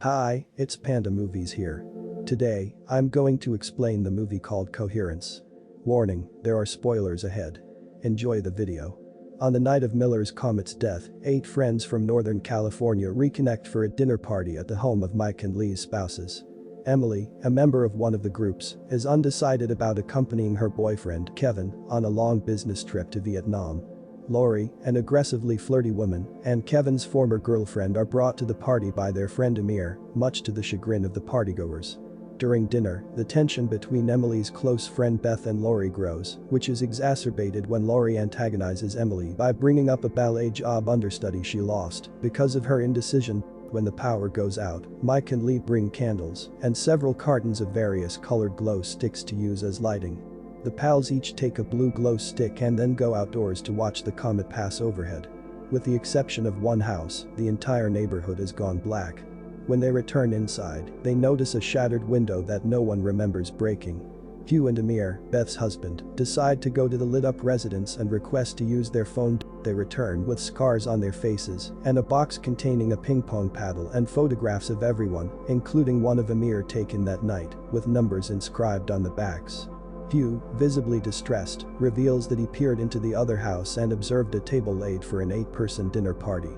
Hi, it's Panda Movies here. Today, I'm going to explain the movie called Coherence. Warning, there are spoilers ahead. Enjoy the video. On the night of Miller's Comet's death, 8 friends from Northern California reconnect for a dinner party at the home of Mike and Lee's spouses. Emily, a member of one of the groups, is undecided about accompanying her boyfriend, Kevin, on a long business trip to Vietnam. Laurie, an aggressively flirty woman, and Kevin's former girlfriend are brought to the party by their friend Amir, much to the chagrin of the partygoers. During dinner, the tension between Emily's close friend Beth and Laurie grows, which is exacerbated when Laurie antagonizes Emily by bringing up a ballet job understudy she lost because of her indecision. When the power goes out, Mike and Lee bring candles and several cartons of various colored glow sticks to use as lighting. The pals each take a blue glow stick and then go outdoors to watch the comet pass overhead. With the exception of one house, the entire neighborhood has gone black. When they return inside, they notice a shattered window that no one remembers breaking. Hugh and Amir, Beth's husband, decide to go to the lit-up residence and request to use their phone. They return with scars on their faces and a box containing a ping-pong paddle and photographs of everyone, including one of Amir taken that night, with numbers inscribed on the backs. Hugh, visibly distressed, reveals that he peered into the other house and observed a table laid for an 8-person dinner party.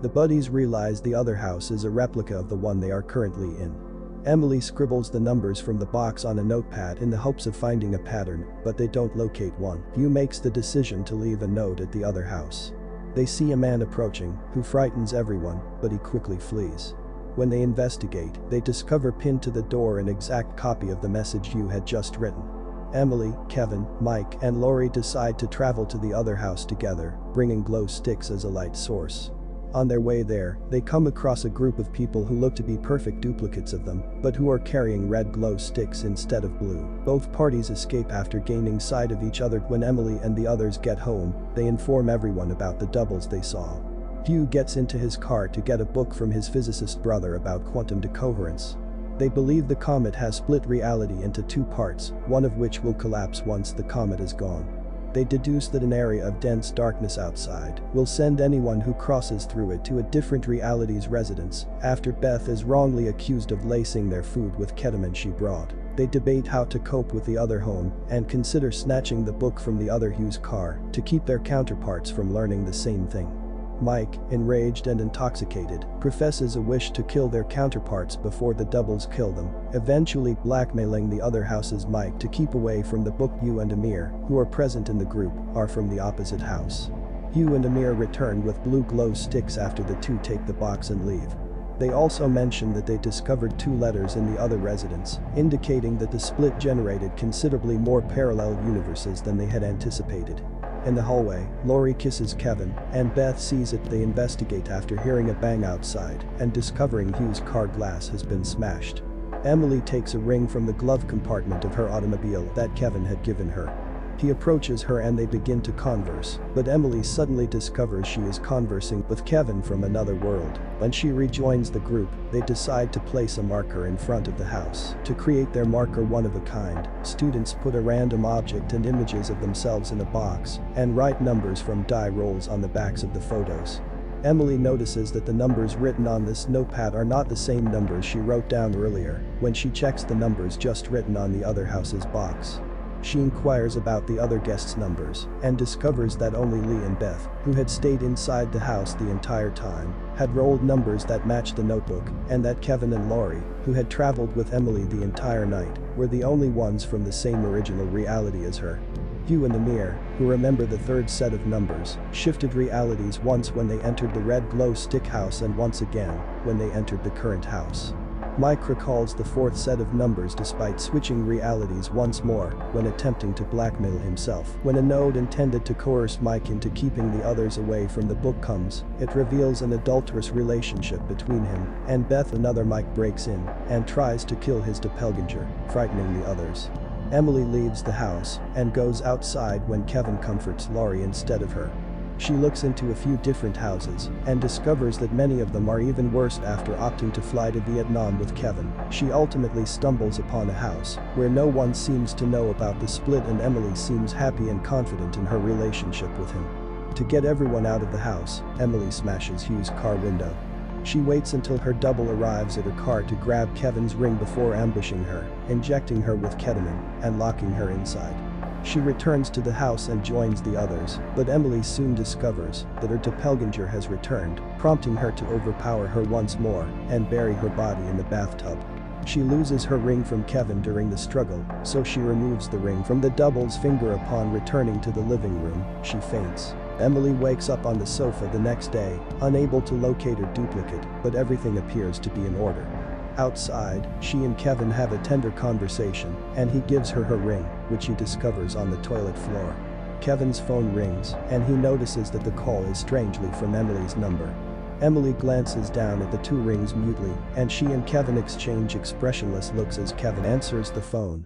The buddies realize the other house is a replica of the one they are currently in. Emily scribbles the numbers from the box on a notepad in the hopes of finding a pattern, but they don't locate one. Hugh makes the decision to leave a note at the other house. They see a man approaching, who frightens everyone, but he quickly flees. When they investigate, they discover pinned to the door an exact copy of the message Hugh had just written. Emily, Kevin, Mike, and Laurie decide to travel to the other house together, bringing glow sticks as a light source. On their way there, they come across a group of people who look to be perfect duplicates of them, but who are carrying red glow sticks instead of blue. Both parties escape after gaining sight of each other. When Emily and the others get home, they inform everyone about the doubles they saw. Hugh gets into his car to get a book from his physicist brother about quantum decoherence. They believe the comet has split reality into 2 parts, one of which will collapse once the comet is gone. They deduce that an area of dense darkness outside will send anyone who crosses through it to a different reality's residence. After Beth is wrongly accused of lacing their food with ketamine she brought, they debate how to cope with the other home and consider snatching the book from the other Hugh's car to keep their counterparts from learning the same thing. Mike, enraged and intoxicated, professes a wish to kill their counterparts before the doubles kill them, eventually blackmailing the other house's Mike to keep away from the book. Hugh and Amir, who are present in the group, are from the opposite house. Hugh and Amir return with blue glow sticks after the two take the box and leave. They also mention that they discovered 2 letters in the other residence, indicating that the split generated considerably more parallel universes than they had anticipated. In the hallway, Laurie kisses Kevin, and Beth sees it. They investigate after hearing a bang outside and discovering Hugh's car glass has been smashed. Emily takes a ring from the glove compartment of her automobile that Kevin had given her. He approaches her and they begin to converse, but Emily suddenly discovers she is conversing with Kevin from another world. When she rejoins the group, they decide to place a marker in front of the house. To create their marker one of a kind, students put a random object and images of themselves in a box and write numbers from die rolls on the backs of the photos. Emily notices that the numbers written on this notepad are not the same numbers she wrote down earlier when she checks the numbers just written on the other house's box. She inquires about the other guests' numbers and discovers that only Lee and Beth, who had stayed inside the house the entire time, had rolled numbers that matched the notebook, and that Kevin and Laurie, who had traveled with Emily the entire night, were the only ones from the same original reality as her. Hugh and Amir, who remember the 3rd set of numbers, shifted realities once when they entered the red glow stick house and once again when they entered the current house. Mike recalls the 4th set of numbers despite switching realities once more when attempting to blackmail himself. When a note intended to coerce Mike into keeping the others away from the book comes, it reveals an adulterous relationship between him and Beth. Another Mike breaks in and tries to kill his doppelganger, frightening the others. Emily leaves the house and goes outside when Kevin comforts Laurie instead of her. She looks into a few different houses and discovers that many of them are even worse. After opting to fly to Vietnam with Kevin, she ultimately stumbles upon a house where no one seems to know about the split and Emily seems happy and confident in her relationship with him. To get everyone out of the house, Emily smashes Hugh's car window. She waits until her double arrives at her car to grab Kevin's ring before ambushing her, injecting her with ketamine, and locking her inside. She returns to the house and joins the others, but Emily soon discovers that her doppelganger has returned, prompting her to overpower her once more and bury her body in the bathtub. She loses her ring from Kevin during the struggle, so she removes the ring from the double's finger. Upon returning to the living room, she faints. Emily wakes up on the sofa the next day, unable to locate her duplicate, but everything appears to be in order. Outside, she and Kevin have a tender conversation, and he gives her her ring, which he discovers on the toilet floor. Kevin's phone rings, and he notices that the call is strangely from Emily's number. Emily glances down at the two rings mutely, and she and Kevin exchange expressionless looks as Kevin answers the phone.